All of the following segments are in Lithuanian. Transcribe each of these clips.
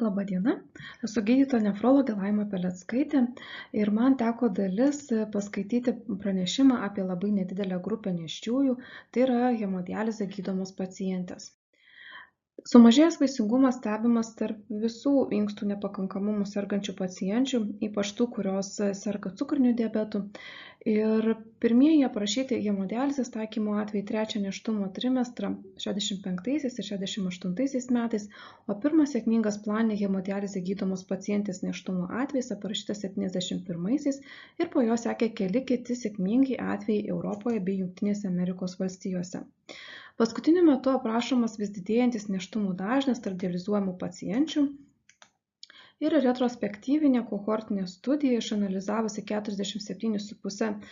Labą dieną, esu gydytoja nefrologė Laima Peleckaitė ir man teko dalis paskaityti pranešimą apie labai nedidelę grupę nėščiųjų, tai yra hemodialize gydomos pacientės. Sumažėjęs vaisingumas stebimas tarp visų inkstų nepakankamumu sergančių pacienčių, ypač tų, kurios serga cukriniu diabetu. Ir pirmieji aprašyti hemodializės taikymo atvejai trečią nėštumo trimestrą 65 ir 68 metais, o pirmas sėkmingas planinė hemodializė gydomos pacientės nėštumo atvejis aprašytas 71 ir po jo sekė keli kiti sėkmingi atvejai Europoje bei Jungtinėse Amerikos valstijose. Paskutiniu metu aprašomas vis didėjantis nėštumų dažnis tarp dializuojamų pacienčių ir retrospektyvinė kohortinė studija išanalizavusi 47,5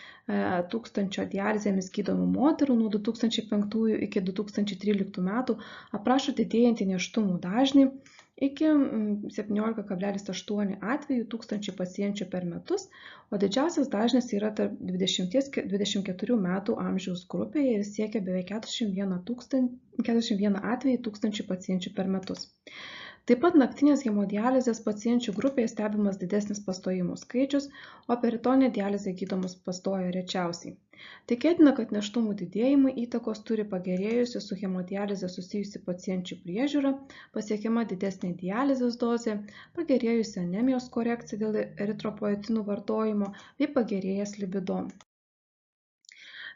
tūkstančio dializėmis gydomų moterų nuo 2005 iki 2013 metų aprašo didėjantį nėštumų dažnį iki 17,8 atvejų tūkstančių pacienčių per metus, o didžiausias dažnis yra tarp 20-24 metų amžiaus grupėje ir siekia beveik 41 atvejį tūkstančių pacienčių per metus. Taip pat naktinės hemodializės pacienčių grupėje stebimas didesnis pastojimų skaičius, o peritoninė dializė gydomos pastoja rečiausiai. Tikėtina, kad nėštumų didėjimui įtakos turi pagerėjusi su hemodialize susijusi pacienčių priežiūra, pasiekiama didesnė dializės dozė, pagerėjusi anemijos korekcija dėl eritropoetinų vartojimo bei pagerėjęs libido.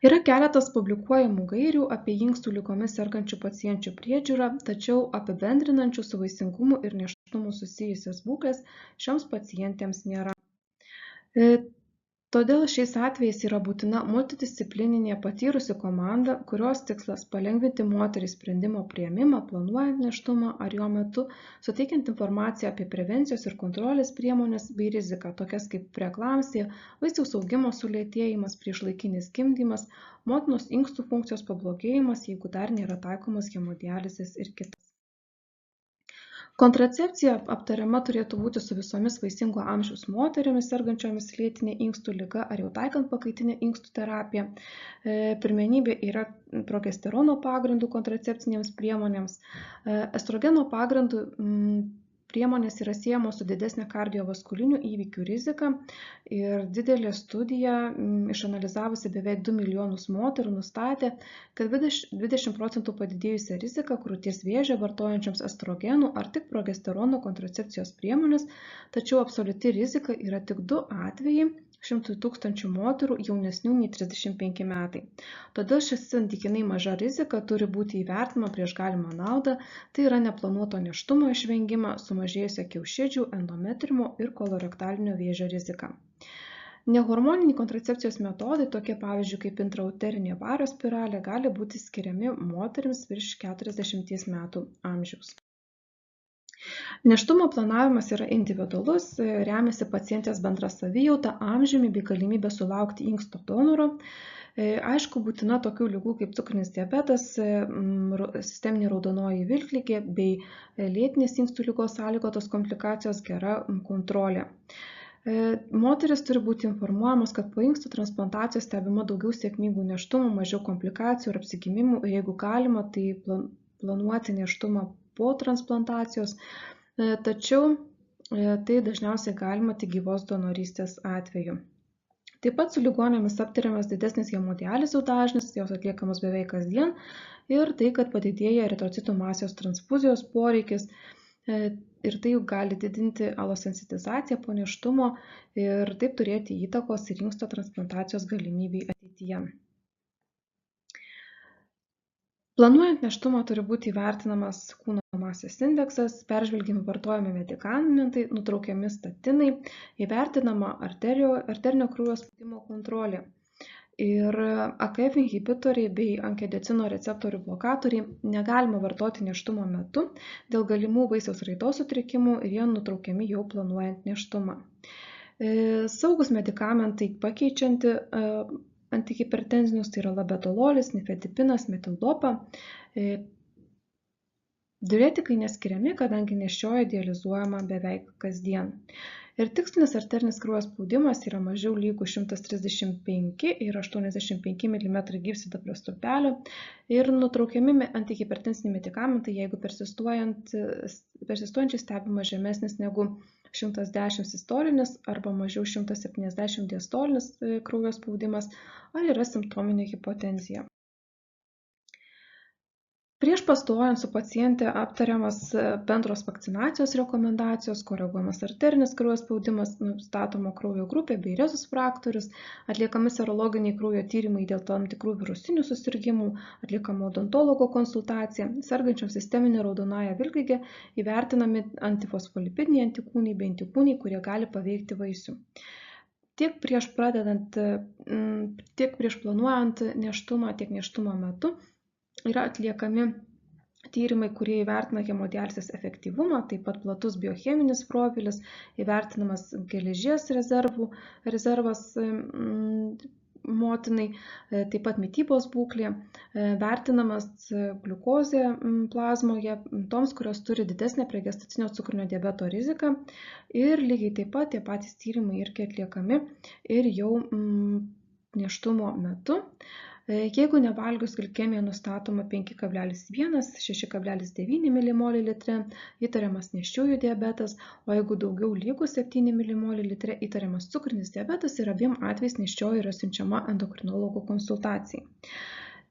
Yra keletas publikuojamų gairių apie inkstų ligomis sergančių pacienčių priežiūrą, tačiau apibendrinančių su vaisingumu ir nėštumu susijusias būkles šioms pacientėms nėra. Todėl šiais atvejais yra būtina multidisciplininė patyrusi komanda, kurios tikslas palengvinti moteriai sprendimo priėmimą, planuojant nėštumą ar jo metu, suteikiant informaciją apie prevencijos ir kontrolės priemonės bei riziką, tokias kaip preeklampsija, vaisiaus augimo sulėtėjimas, priešlaikinis gimdymas, motinos inkstų funkcijos pablogėjimas, jeigu dar nėra taikomas hemodializės ir kitas. Kontracepcija aptariama turėtų būti su visomis vaisingo amžiaus moterimis sergančiomis lėtine inkstų liga ar jau taikant pakaitinę inkstų terapiją. Pirmenybė yra progesterono pagrindų kontracepcinėms priemonėms. Estrogeno pagrindų priemonės yra siejamos su didesnė kardiovaskulinių įvykių rizika ir didelė studija išanalizavusi beveik 2 milijonus moterų nustatė, kad 20% padidėjusią riziką krūties vėžio vartojančioms estrogenų ar tik progesterono kontracepcijos priemonės, tačiau absoliuti rizika yra tik 2 atvejai 100 000 moterų jaunesnių nei 35 metai. Todėl ši santykinai maža rizika turi būti įvertinama prieš galimą naudą, tai yra neplanuoto nėštumo išvengimą, sumažėjusią kiaušidžių, endometrimo ir kolorektalinio vėžio riziką. Nehormoniniai kontracepcijos metodai, tokie pavyzdžiui kaip intrauterinė vario spiralė, gali būti skiriami moterims virš 40 metų amžiaus. Nėštumo planavimas yra individualus, remiasi pacientės bendra savijauta, amžiumi bei galimybė sulaukti inksto donoro. Aišku, būtina tokių ligų kaip cukrinis diabetas, sisteminė raudonoji vilkligė bei lėtinės inkstų ligos sąlygotos komplikacijos gera kontrolė. Moteris turi būti informuojamos, kad po inkstų transplantacijos stebima daugiau sėkmingų nėštumų, mažiau komplikacijų ir apsigimimų, jeigu galima, tai planuoti nėštumą po transplantacijos, tačiau tai dažniausiai galima tik gyvos donorystės atveju. Taip pat su ligonėmis aptariamas didesnis hemodializių dažnis, jos atliekamos beveik kasdien ir tai, kad padidėja eritrocitų masės transfuzijos poreikis ir tai gali didinti alosensitizaciją po nėštumo ir taip turėti įtakos ir inksto transplantacijos galimybei ateityje. Planuojant nėštumą turi būti įvertinamas kūno masės indeksas, peržvelgiami vartojami medikamentai, nutraukiami statinai, įvertinama arterinio kraujo spaudimo kontrolė. Ir AKF inhibitoriai bei angiotensino receptorių blokatoriai negalima vartoti nėštumo metu dėl galimų vaisiaus raidos sutrikimų ir jie nutraukiami jau planuojant nėštumą. Saugus medikamentai pakeičianti antihipertenzinius, tai yra labetalolis, nifedipinas, metildopa. Diuretikai neskiriami, kadangi nėščioji dializuojama beveik kasdien. Ir tikslinis arterinis kraujo spaudimas yra mažiau lygu 135 ir 85 mm gyvsidabrio stulpelio ir nutraukiami antihipertensiniai medikamentai, jeigu persistuojančiai stebimas žemesnis negu 110 sistolinis arba mažiau 170 diastolinis kraujo spaudimas, ar yra simptominė hipotenzija. Prieš pastojant su paciente aptariamas bendros vakcinacijos rekomendacijos, koreguojamas arterinis kraujo spaudimas, nustatoma kraujo grupė bei rezus faktorius, atliekami serologiniai kraujo tyrimai dėl tam tikrų virusinių susirgimų, atliekama odontologo konsultacija, sergančiam sisteminė raudonąja vilkligė įvertinami antifosfolipidiniai antikūniai bei antikūniai, kurie gali paveikti vaisių. Tiek prieš planuojant nėštumą, tiek nėštumo metu yra atliekami tyrimai, kurie įvertina hemodializės efektyvumą, taip pat platus biocheminis profilis, įvertinamas geležies rezervas motinai, taip pat mitybos būklė, vertinamas gliukozė plazmoje toms, kurios turi didesnę pregestacinio cukrinio diabeto riziką ir lygiai taip pat tie patys tyrimai irgi atliekami ir jau nėštumo metu. Jeigu nevalgius glikemija nustatoma 5,1–6,9 mmol/L, įtariamas nėščiųjų diabetas, o jeigu daugiau lygu 7 mmol/L, įtariamas cukrinis diabetas ir abiem atvejais nėščioji yra siunčiama endokrinologo konsultacijai.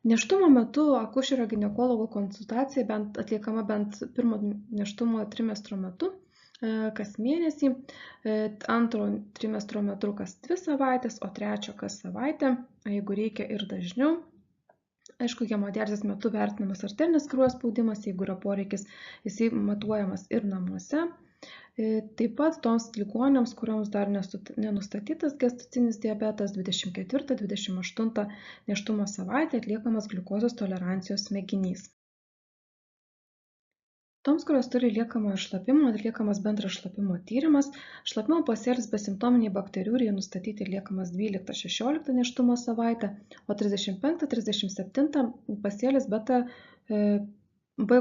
Nėštumo metu akušerio ginekologo konsultacija atliekama bent pirmo nėštumo trimestro metu, kas mėnesį, antro trimestro metu kas 2 savaitės, o trečio kas savaitę, jeigu reikia ir dažniau. Aišku, hemodializės metu vertinamas arterinis kraujo spaudimas, jeigu yra poreikis, jisai matuojamas ir namuose. Taip pat toms ligoniams, kurioms dar nenustatytas gestacinis diabetas, 24–28 nėštumo savaitę atliekamas gliukozės tolerancijos mėginys. Toms, kurios turi liekamojo šlapimo, atliekamas bendras šlapimo tyrimas. Šlapimo pasėlis besimptominiai bakteriūrijai nustatyti atliekamas 12–16 nėštumo savaitę, o 35–37 pasėlis B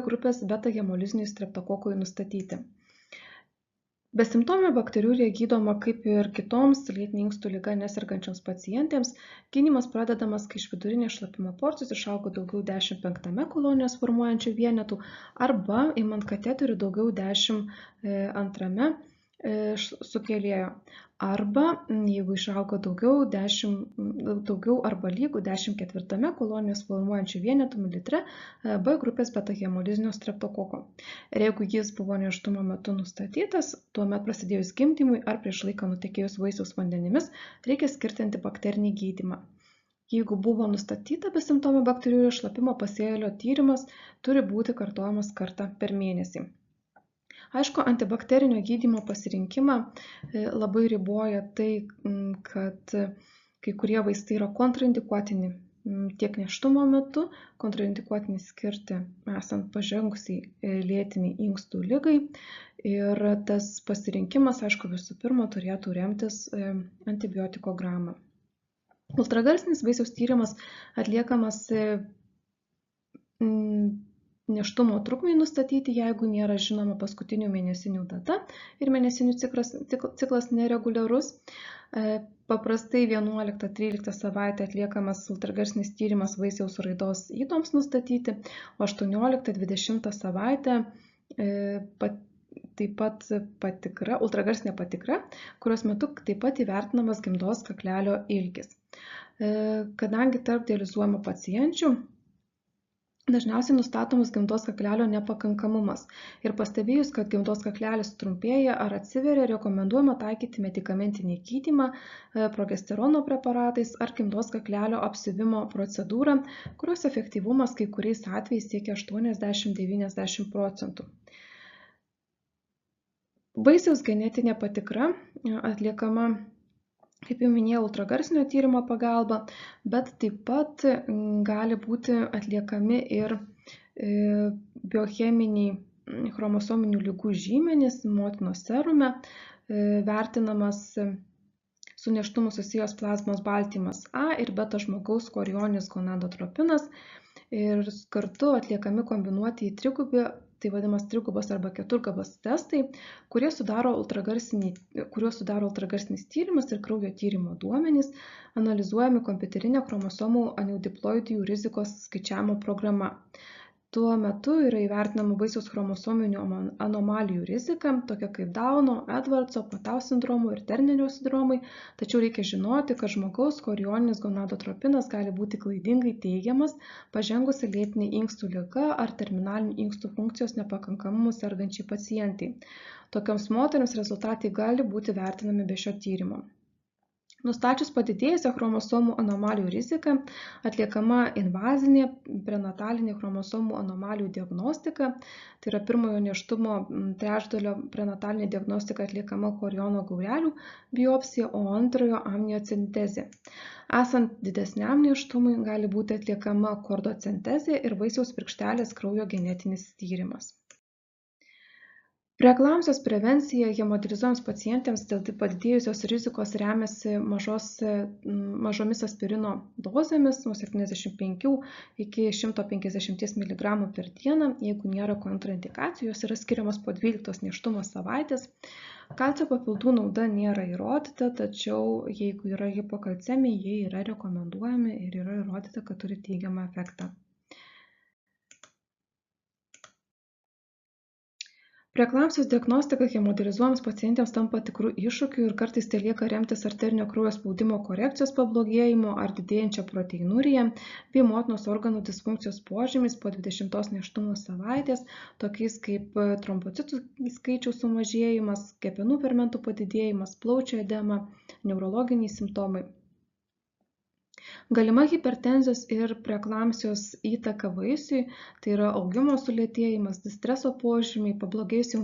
grupės beta hemoliziniui streptokokui nustatyti. Besimptomė bakteriūrija gydoma kaip ir kitoms lėtinė inkstų liga nesergančioms pacientėms. Gydymas pradedamas, kai iš vidurinės šlapimo porcijos išauga daugiau 10 kolonijos formuojančių vienetų arba imant kateterių daugiau 10 sukėlėjo. Arba jeigu išauga daugiau arba lygu 14 kolonijos formuojančių vienetų mililitre B grupės beta hemolizinio streptokoko. Ir jeigu jis buvo nėštumo metu nustatytas, tuomet prasidėjus gimdymui ar prieš laiką nutekėjus vaisiaus vandenimis, reikia skirti antibakterinį gydymą. Jeigu buvo nustatyta besimptomė bakteriūrijos šlapimo pasėlio tyrimas, turi būti kartojamas kartą per mėnesį. Aišku, antibakterinio gydymo pasirinkimą labai riboja tai, kad kai kurie vaistai yra kontraindikuotini tiek nėštumo metu, kontraindikuotini skirti esant pažengusiai lėtiniai inkstų ligai. Ir tas pasirinkimas, aišku, visų pirma turėtų remtis antibiotikogramą. Ultragarsinis vaisiaus tyrimas atliekamas nėštumo trukmei nustatyti, jeigu nėra žinoma paskutinių mėnesinių data ir mėnesinių ciklas nereguliarus. Paprastai 11–13 savaitę atliekamas ultragarsinis tyrimas vaisiaus raidos ydoms nustatyti, o 18–20 savaitę taip pat ultragarsinė patikra, kurios metu taip pat įvertinamas gimdos kaklelio ilgis. Kadangi tarp dializuojamų pacienčių dažniausiai nustatomas gimdos kaklelio nepakankamumas ir pastebėjus, kad gimdos kaklelis trumpėja ar atsiveria, rekomenduojama taikyti medikamentinį gydymą progesterono preparatais ar gimdos kaklelio apsiuvimo procedūrą, kurios efektyvumas kai kuriais atvejais siekia 80–90%. Vaisiaus genetinė patikra atliekama, kaip jau minėjau, ultragarsinio tyrimo pagalba, bet taip pat gali būti atliekami ir biocheminiai chromosominių ligų žymenys motinos serume, vertinamas su nėštumu susijęs plazmos baltymas A ir beta žmogaus chorioninis gonadotropinas ir kartu atliekami kombinuoti į trigubi tai vadinamas trigubas arba keturgabas testai, kuriuos sudaro ultragarsinis tyrimas ir kraujo tyrimo duomenys, analizuojami kompiuterinė chromosomų aneudiploidijų rizikos skaičiavimo programa. Tuo metu yra įvertinama vaisiaus chromosominių anomalijų rizika, tokia kaip Dauno, Edwardso, Patau sindromo ir Ternerio sindromai, tačiau reikia žinoti, kad žmogaus chorioninis gonadotropinas gali būti klaidingai teigiamas pažengusi lėtinė inkstų liga ar terminaliniu inkstų funkcijos nepakankamumu sergančiai pacientai. Tokioms moterims rezultatai gali būti vertinami be šio tyrimo. Nustačius padidėjusią chromosomų anomalijų riziką, atliekama invazinė prenatalinė chromosomų anomalijų diagnostika, tai yra pirmojo nėštumo trečdalio prenatalinė diagnostika atliekama choriono gaurelių biopsija, o antrojo amniocentezė. Esant didesniam nėštumui gali būti atliekama kordocentezė ir vaisiaus virkštelės kraujo genetinis tyrimas. Preeklamsijos prevencija hemodializuojams pacientėms dėl padidėjusios rizikos remiasi mažomis aspirino dozėmis nuo 75 iki 150 mg per dieną, jeigu nėra kontraindikacijų, jos yra skiriamos po 12 nėštumo savaitės. Kalcio papildų nauda nėra įrodyta, tačiau jeigu yra hipokalcemija, jie yra rekomenduojami ir yra įrodyta, kad turi teigiamą efektą. Preeklamsijos diagnostika hemodializuojams pacientėms tampa tikrų iššūkių ir kartais telieka remtis arterinio kraujo spaudimo korekcijos pablogėjimo ar didėjančia proteinurija bei motinos organų disfunkcijos požymiais po 20 nėštumo savaitės, tokiais kaip trombocitų skaičiaus sumažėjimas, kepenų fermentų padidėjimas, plaučių edema, neurologiniai simptomai. Galima hipertenzijos ir preeklamsijos įtaka vaisiui, tai yra augimo sulėtėjimas, distreso požymiai, pablogėjusi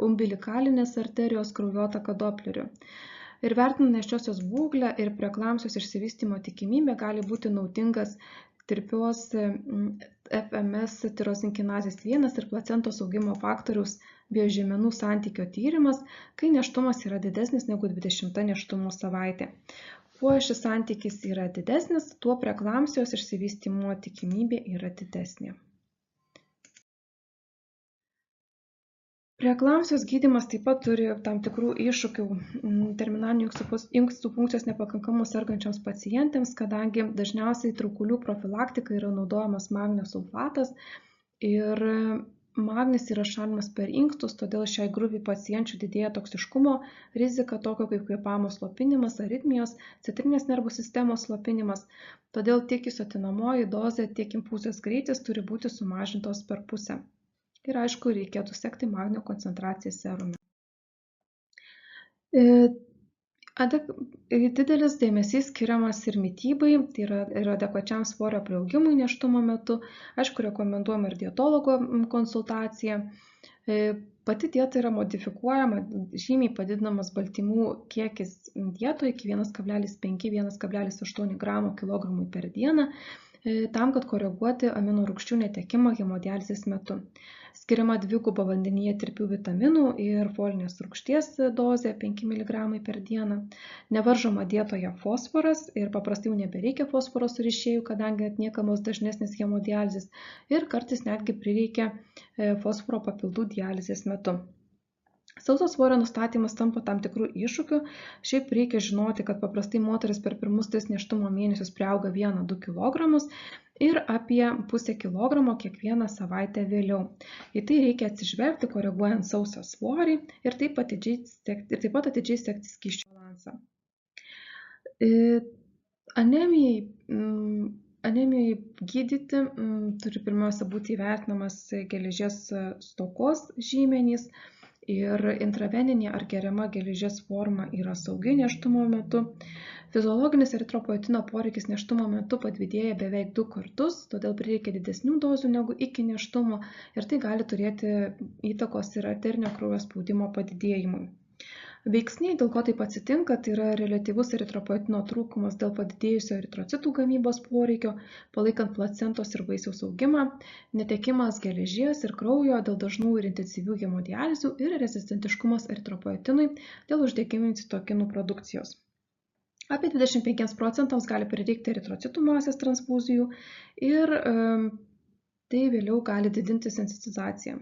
umbilikalinės arterijos kraujotaka Dopleriu. Ir vertinant nėščiosios būklę ir preeklamsijos išsivystymo tikimybė gali būti naudingas tirpios FMS tirozinkinazės 1 ir placentos augimo faktoriaus biožymenų santykio tyrimas, kai nėštumas yra didesnis negu 20 nėštumo savaitė. Kuo šis santykis yra didesnis, tuo preeklamsijos išsivystymo tikimybė yra didesnė. Preeklamsijos gydymas taip pat turi tam tikrų iššūkių terminalinių inkstų funkcijos nepakankamumu sergančioms pacientėms, kadangi dažniausiai traukulių profilaktika yra naudojamas magnio sulfatas ir magnis yra šalinamas per inkstus, todėl šiai grupiai pacienčių didėja toksiškumo rizika, tokio kaip kvėpavimo slopinimas, aritmijos, centrinės nervų sistemos slopinimas. Todėl tiek izotinamoji dozė, tiek infuzijos greitis turi būti sumažintos per pusę. Ir aišku, reikėtų sekti magnio koncentraciją serume. Didelis dėmesys skiriamas ir mitybai, tai yra ir adekvačiam svorio priaugimui nėštumo metu. Aišku, rekomenduojama ir dietologo konsultacija. Pati dieta yra modifikuojama, žymiai padidinamas baltymų kiekis dietoje iki 1,5–1,8 gramų kilogramui per dieną, tam, kad koreguoti amino rūgščių netekimą hemodializės metu. Skiriama dvigubo vandenyje tirpių vitaminų ir folinės rūgšties dozė 5 mg per dieną. Nevaržoma dietoje fosforas ir paprastai jau nebereikia fosforo surišėjų, kadangi atliekamos dažnesnės hemodializės ir kartais netgi prireikia fosforo papildų dializės metu. Sauso svorio nustatymas tampa tam tikrų iššūkių. Šiaip reikia žinoti, kad paprastai moteris per pirmus 3 nėštumo mėnesius priauga 1–2 kg ir apie pusę kilogramo kiekvieną savaitę vėliau. Į tai reikia atsižvelgti, koreguojant sausą svorį ir taip pat atidžiai sekti skysčių balansą. Anemijai gydyti turi pirmiausia būti įvertinamas geležies stokos žymenys. Ir intraveninė ar geriama geležies forma yra saugi nėštumo metu. Fiziologinis eritropoetino poreikis nėštumo metu padidėja beveik 2 kartus, todėl prireikia didesnių dozių negu iki nėštumo ir tai gali turėti įtakos ir arterinio kraujo spaudimo padidėjimui. Veiksniai, dėl ko taip atsitinka, tai yra reliatyvus eritropoetino trūkumas dėl padidėjusio eritrocitų gamybos poreikio, palaikant placentos ir vaisiaus augimą, netekimas geležies ir kraujo dėl dažnų ir intensyvių hemodializių ir rezistentiškumas eritropoetinui dėl uždegiminių citokinų produkcijos. Apie 25% gali prireikti eritrocitų masės transfuzijų ir tai vėliau gali didinti sensitizaciją.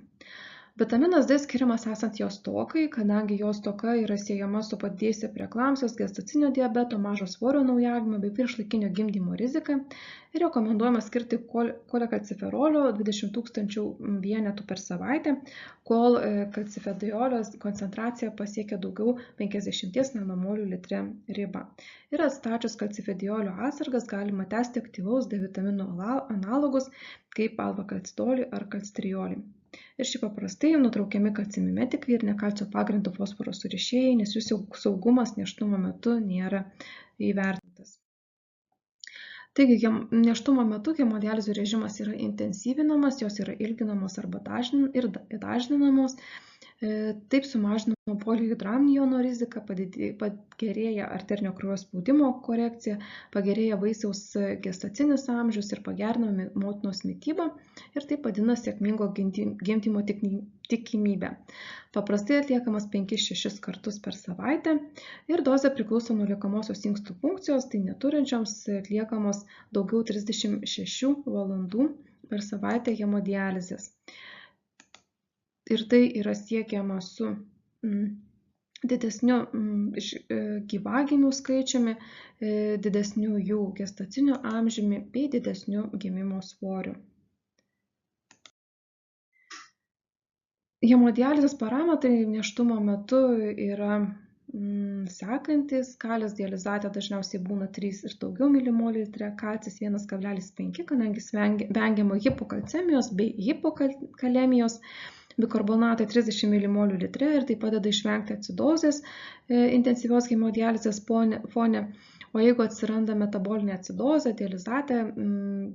Vitaminas D skiriamas esant jo stokai, kadangi jo stoka yra siejama su padidėjusia preeklamsijos, gestacinio diabeto, mažo svorio naujagimio bei priešlaikinio gimdymo rizika ir rekomenduojama skirti kolekalciferolio 20 000 vienetų per savaitę, kol kalcifediolio koncentracija pasiekia daugiau 50 nanomolių litre ribą. Ir atstačius kalcifediolio atsargas galima tęsti aktyvaus D vitamino analogus kaip alfa-kalcidolį ar kalcitriolį. Ir šiaip paprastai nutraukiami kalcimimetikai ir nekalcio pagrindo fosforo surišėjai, nes jų saugumas nėštumo metu nėra įvertintas. Taigi, nėštumo metu hemodializių režimas yra intensyvinamas, jos yra ilginamos arba dažninamos. Taip sumažinama polihidraminio jono rizika, pagerėja arterinio kraujo spaudimo korekcija, pagerėja vaisiaus gestacinis amžius ir pagerinama motinos mityba ir taip padidina sėkmingo gimdymo tikimybę. Paprastai atliekamas 5-6 kartus per savaitę ir dozė priklauso nuo liekamosios inkstų funkcijos, tai neturinčioms atliekamos daugiau 36 valandų per savaitę hemodializės. Ir tai yra siekiama su didesniu gyvagimių skaičiumi, didesniu jų gestaciniu amžiumi bei didesniu gimimo svoriu. Hemodializės parametrai nėštumo metu yra sekantis. Kalis dializate dažniausiai būna 3 ir daugiau milimolių litre, kalcis 1,5, kadangi vengiama hipokalcemijos bei hipokalemijos. Bikarbonatai 30 milimolių litre ir tai padeda išvengti acidozės intensyvios hemodializės fone. O jeigu atsiranda metabolinė acidozė, dializate,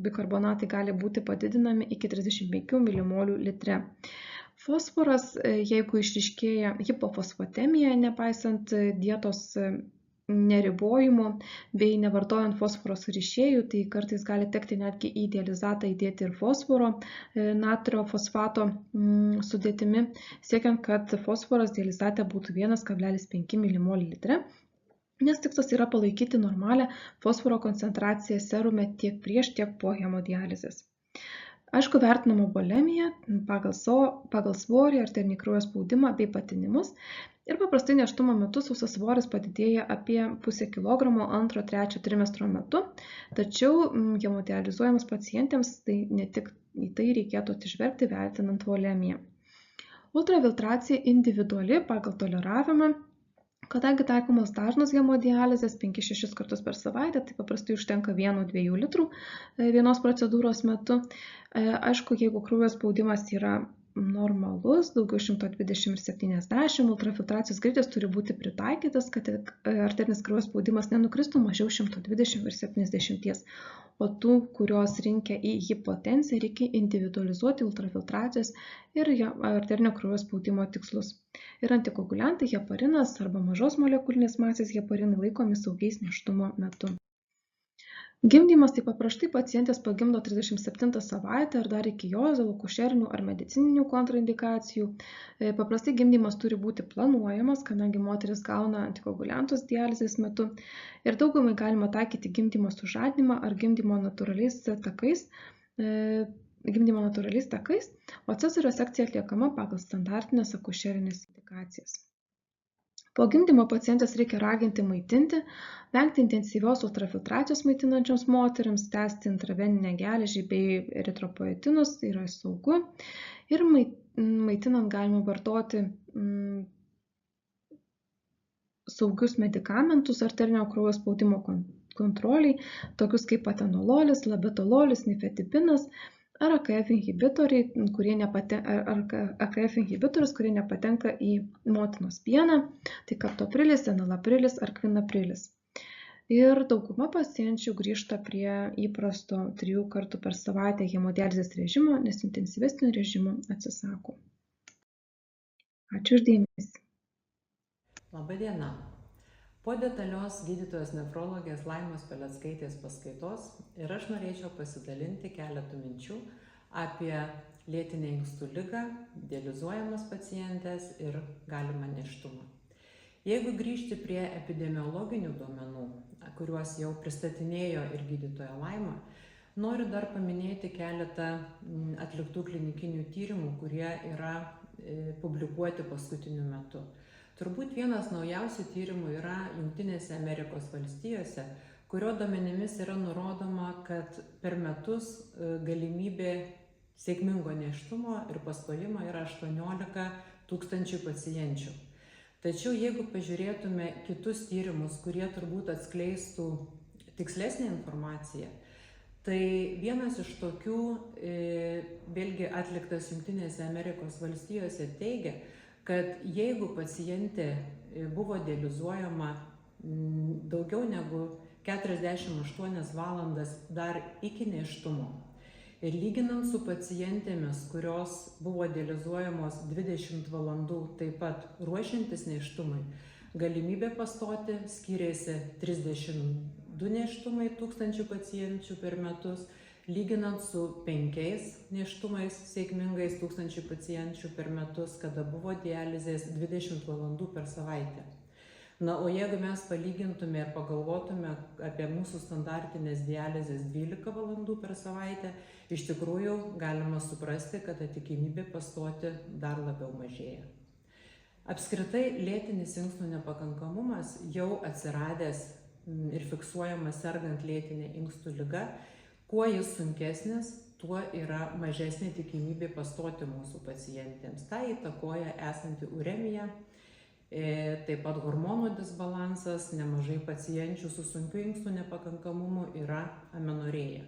bikarbonatai gali būti padidinami iki 35 milimolių litre. Fosforas, jeigu išryškėja hipofosfatemija, nepaisant dietos neribojimo bei nevartojant fosforo surišėjų, tai kartais gali tekti netgi į dializatą įdėti ir fosforo natrio fosfato sudėtimi, siekiant, kad fosforas dializate būtų 1,5 milimolių litre, nes tikslas yra palaikyti normalią fosforo koncentraciją serume tiek prieš, tiek po hemodializės. Aišku, vertinama bulimija pagal svorį, arterinį kraujo spaudimą bei patinimus. Ir paprastai nėštumo metu sausas svoris padidėja apie 0,5 kg 2-3 trimestro metu, tačiau hemodializuojams pacientėms tai ne tik į tai reikėtų atsižvelgti vertinant bulimiją. Ultrafiltracija individuali pagal toleravimą. Kadangi taikomos dažnos hemodializės 5-6 kartus per savaitę, tai paprastai užtenka 1-2 litrų vienos procedūros metu. Aišku, jeigu kraujo spaudimas yra normalus, daugiau 120 ir 70, ultrafiltracijos greitis turi būti pritaikytas, kad arterinis kraujo spaudimas nenukristų mažiau 120 ir 70. O tų, kurios rinkia į hipotensiją, reikia individualizuoti ultrafiltracijos ir arterinio kraujo spaudimo tikslus. Ir antikoaguliantai, heparinas arba mažos molekulinės masės heparinai laikomi saugiais nėštumo metu. Gimdymas tai paprastai pacientės pagimdo 37 savaitę ar dar iki jos dėl akušerinių ar medicininių kontraindikacijų. Paprastai gimdymas turi būti planuojamas, kadangi moteris gauna antikoaguliantus dializės metu. Ir daugumai galima taikyti gimdymo sužadinimą ar gimdymo natūraliais takais, o cezario sekcija atliekama pagal standartinės akušerinės indikacijas. Po gimdymo pacientės reikia raginti maitinti, vengti intensyvios ultrafiltracijos maitinančioms moteriams, tęsti intraveninę geležį bei eritropoetinus, tai yra saugu. Ir maitinant galima vartoti saugius medikamentus arterinio kraujo spaudimo kontroliai, tokius kaip atenololis, labetalolis, nifedipinas ar AKF inhibitorius, kurie nepatenka į motinos pieną, tai kaptoprilis, enalaprilis ar kvinaprilis. Ir dauguma pacienčių grįžta prie įprasto 3 kartų per savaitę hemodializės režimo, nes intensyvesnio režimo atsisako. Ačiū už dėmesį. Labą dieną. Po detalios gydytojos nefrologės Laimos Peleckaitės paskaitos ir aš norėčiau pasidalinti keletų minčių apie lėtinę inkstų ligą, dializuojamas pacientės ir galimą nėštumą. Jeigu grįžti prie epidemiologinių duomenų, kuriuos jau pristatinėjo ir gydytoja Laima, Noriu dar paminėti keletą atliktų klinikinių tyrimų, kurie yra publikuoti paskutiniu metu. Turbūt vienas naujausių tyrimų yra Jungtinėse Amerikos valstijose, kurio duomenimis yra nurodoma, kad per metus galimybė sėkmingo nėštumo ir pastojimo yra 18 000 pacienčių. Tačiau jeigu pažiūrėtume kitus tyrimus, kurie turbūt atskleistų tikslesnę informaciją, tai vienas iš tokių, vėlgi atliktas Jungtinėse Amerikos valstijose, teigia, kad jeigu pacientė buvo dializuojama daugiau negu 48 valandas dar iki nėštumo ir lyginant su pacientėmis, kurios buvo dializuojamos 20 valandų taip pat ruošiantis nėštumui, galimybė pastoti skiriasi 32 nėštumai 1000 pacienčių per metus, lyginant su 5 nėštumais sėkmingais 1000 pacienčių per metus, kada buvo dializės 20 valandų per savaitę. Na, o jeigu mes palygintume ir pagalvotume apie mūsų standartinės dializės 12 valandų per savaitę, iš tikrųjų galima suprasti, kad tikimybė pastoti dar labiau mažėja. Apskritai, lėtinis inkstų nepakankamumas jau atsiradęs ir fiksuojamas sergant lėtinė inkstų liga. Kuo jis sunkesnis, tuo yra mažesnė tikimybė pastoti mūsų pacientėms. Tai įtakoja esanti uremija, taip pat hormonų disbalansas, nemažai pacienčių su sunkiu inkstų nepakankamumu yra amenorėja.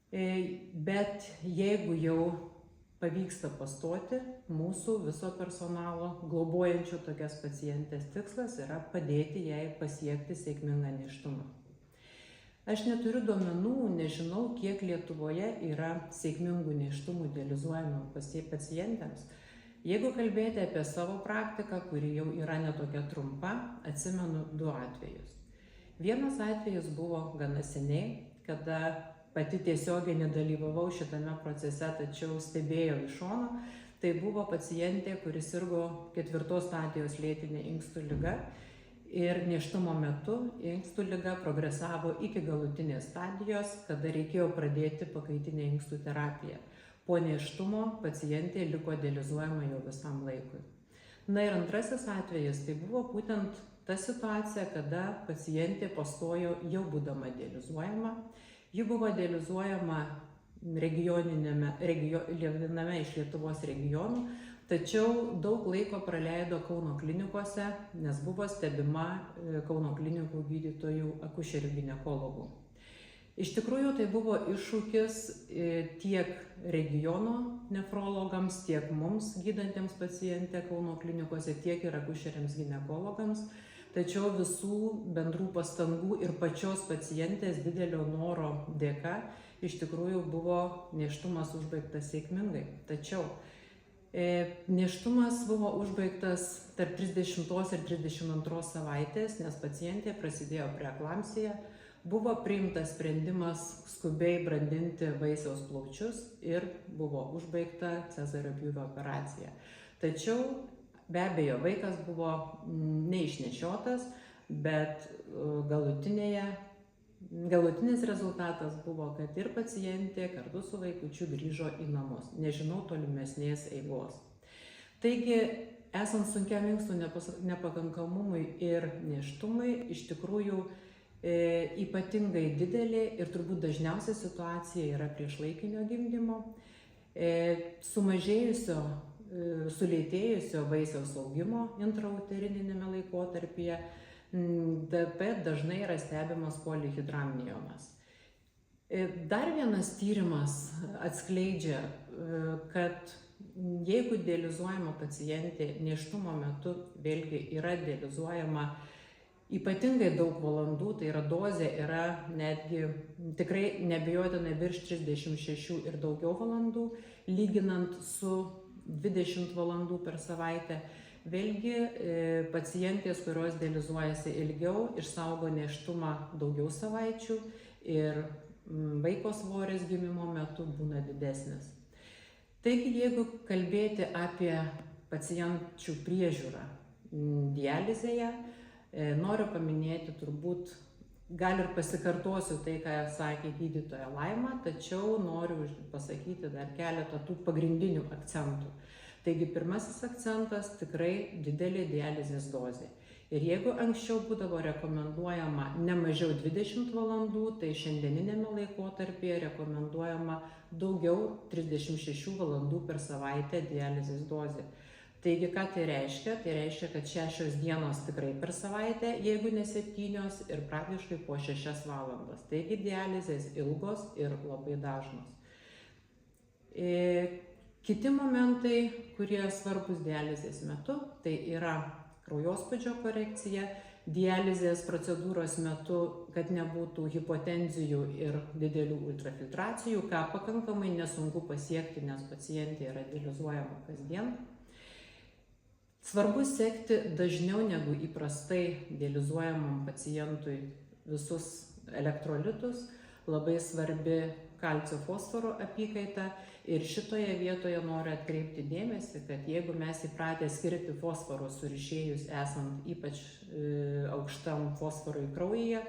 Bet jeigu jau pavyksta pastoti, mūsų viso personalo, globojančio tokias pacientės tikslas yra padėti jai pasiekti sėkmingą nėštumą. Aš neturiu duomenų, nežinau, kiek Lietuvoje yra sėkmingų nėštumų dializuojamų pacientėms. Jeigu kalbėti apie savo praktiką, kuri jau yra netokia trumpa, atsimenu 2 atvejus. Vienas atvejis buvo gana seniai, kada pati tiesiogiai nedalyvavau šitame procese, tačiau stebėjau iš šono. Tai buvo pacientė, kuris sirgo 4 stadijos lėtinė inkstų liga ir nėštumo metu inkstų liga progresavo iki galutinės stadijos, kada reikėjo pradėti pakaitinę inkstų terapiją. Po nėštumo pacientė liko dializuojama jau visam laikui. Na ir antrasis atvejis, tai buvo būtent ta situacija, kada pacientė pastojo jau būdama dializuojama. Ji buvo dializuojama viename iš Lietuvos regionų, tačiau daug laiko praleido Kauno klinikose, nes buvo stebima Kauno klinikų gydytojų akušerių ginekologų. Iš tikrųjų, tai buvo iššūkis tiek regiono nefrologams, tiek mums gydantiems pacientę Kauno klinikose, tiek ir akušeriams ginekologams. Tačiau visų bendrų pastangų ir pačios pacientės didelio noro dėka iš tikrųjų buvo nėštumas užbaigtas sėkmingai. Tačiau nėštumas buvo užbaigtas tarp 30 ir 32 savaitės, nes pacientė prasidėjo preeklamsija. Buvo priimtas sprendimas skubiai brandinti vaisiaus plaučius ir buvo užbaigta cezario pjūvio operacija. Tačiau be abejo vaikas buvo neišnešiotas, bet galutinis rezultatas buvo, kad ir pacientė kartu su vaikučiu grįžo į namus. Nežinau tolimesnės eigos. Taigi, esant sunkiam inkstų nepakankamumui ir nėštumui, iš tikrųjų ypatingai didelė ir turbūt dažniausia situacija yra priešlaikinio gimdymo, sulėtėjusio vaisiaus augimo intrauterininėme laikotarpyje, bet dažnai yra stebimas polihidramniomas. Dar vienas tyrimas atskleidžia, kad jeigu dializuojama pacientė nėštumo metu vėlgi yra dializuojama ypatingai daug valandų, tai yra dozė yra netgi tikrai neabejotinai virš 36 ir daugiau valandų, lyginant su 20 valandų per savaitę. Vėlgi pacientės, kurios dializuojasi ilgiau, išsaugo nėštumą daugiau savaičių ir vaiko svoris gimimo metu būna didesnis. Taigi, jeigu kalbėti apie pacienčių priežiūrą dializėje, noriu paminėti turbūt gal ir pasikartosiu tai, ką sakė gydytoja Laima, tačiau noriu pasakyti dar keletą tų pagrindinių akcentų. Taigi pirmasis akcentas tikrai didelė dializės dozė. Ir jeigu anksčiau būdavo rekomenduojama ne mažiau 20 valandų, tai šiandieninėme laikotarpyje rekomenduojama daugiau 36 valandų per savaitę dializės dozė. Taigi, ką tai reiškia? Tai reiškia, kad 6 dienos tikrai per savaitę, jeigu ne 7, ir praktiškai po 6 valandas. Taigi, dializės ilgos ir labai dažnos. Kiti momentai, kurie svarbus dializės metu, tai yra kraujospūdžio korekcija, dializės procedūros metu, kad nebūtų hipotenzijų ir didelių ultrafiltracijų, ką pakankamai nesunku pasiekti, nes pacientė yra dializuojama kasdien. Svarbu sekti dažniau negu įprastai dializuojamam pacientui visus elektrolitus, labai svarbi kalcio fosforo apykaita. Ir šitoje vietoje noriu atkreipti dėmesį, kad jeigu mes įpratę skirti fosforo surišėjus esant ypač aukštam fosforui kraujyje,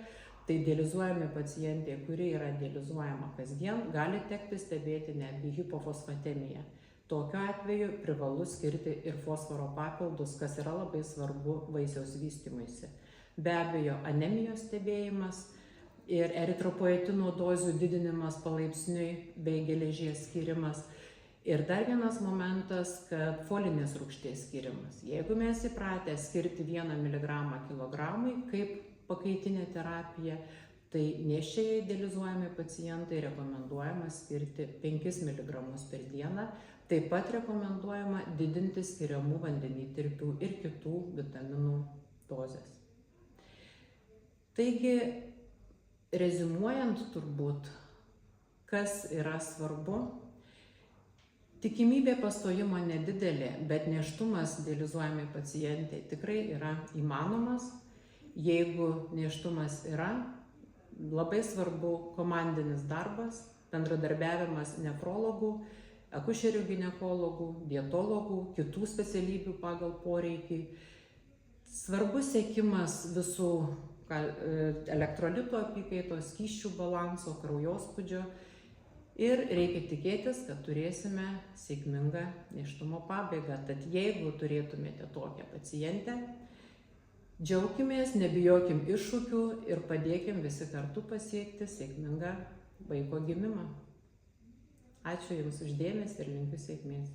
tai dializuojami pacientė, kuri yra dializuojama kasdien, gali tekti stebėti netgi hipofosfatemiją. Tokiu atveju privalu skirti ir fosforo papildus, kas yra labai svarbu vaisiaus vystymuisi. Be abejo, anemijos stebėjimas ir eritropoetino dozių didinimas palaipsniui bei geležies skirimas. Ir dar vienas momentas, kad folinės rūgšties skirimas. Jeigu mes įpratę skirti 1 mg kilogramui kaip pakaitinė terapija, tai nėščiai dializuojami pacientai rekomenduojama skirti 5 mg per dieną. Taip pat rekomenduojama didinti skiriamų vandenytirpių ir kitų vitaminų dozes. Taigi, reziumuojant turbūt, kas yra svarbu, tikimybė pastojimo nedidelė, bet nėštumas dializuojamai pacientai tikrai yra įmanomas. Jeigu nėštumas yra, labai svarbu komandinis darbas, bendradarbiavimas nefrologų, akušerių ginekologų, dietologų, kitų specialybių pagal poreikį. Svarbus sekimas visų elektrolitų apykaitos, skysčių balanso, kraujospūdžio ir reikia tikėtis, kad turėsime sėkmingą nėštumo pabaigą. Tad jeigu turėtumėte tokią pacientę, džiaukimės, nebijokim iššūkių ir padėkim visi kartu pasiekti sėkmingą vaiko gimimą. Ačiū Jums už dėmesį ir linkiu sėkmės.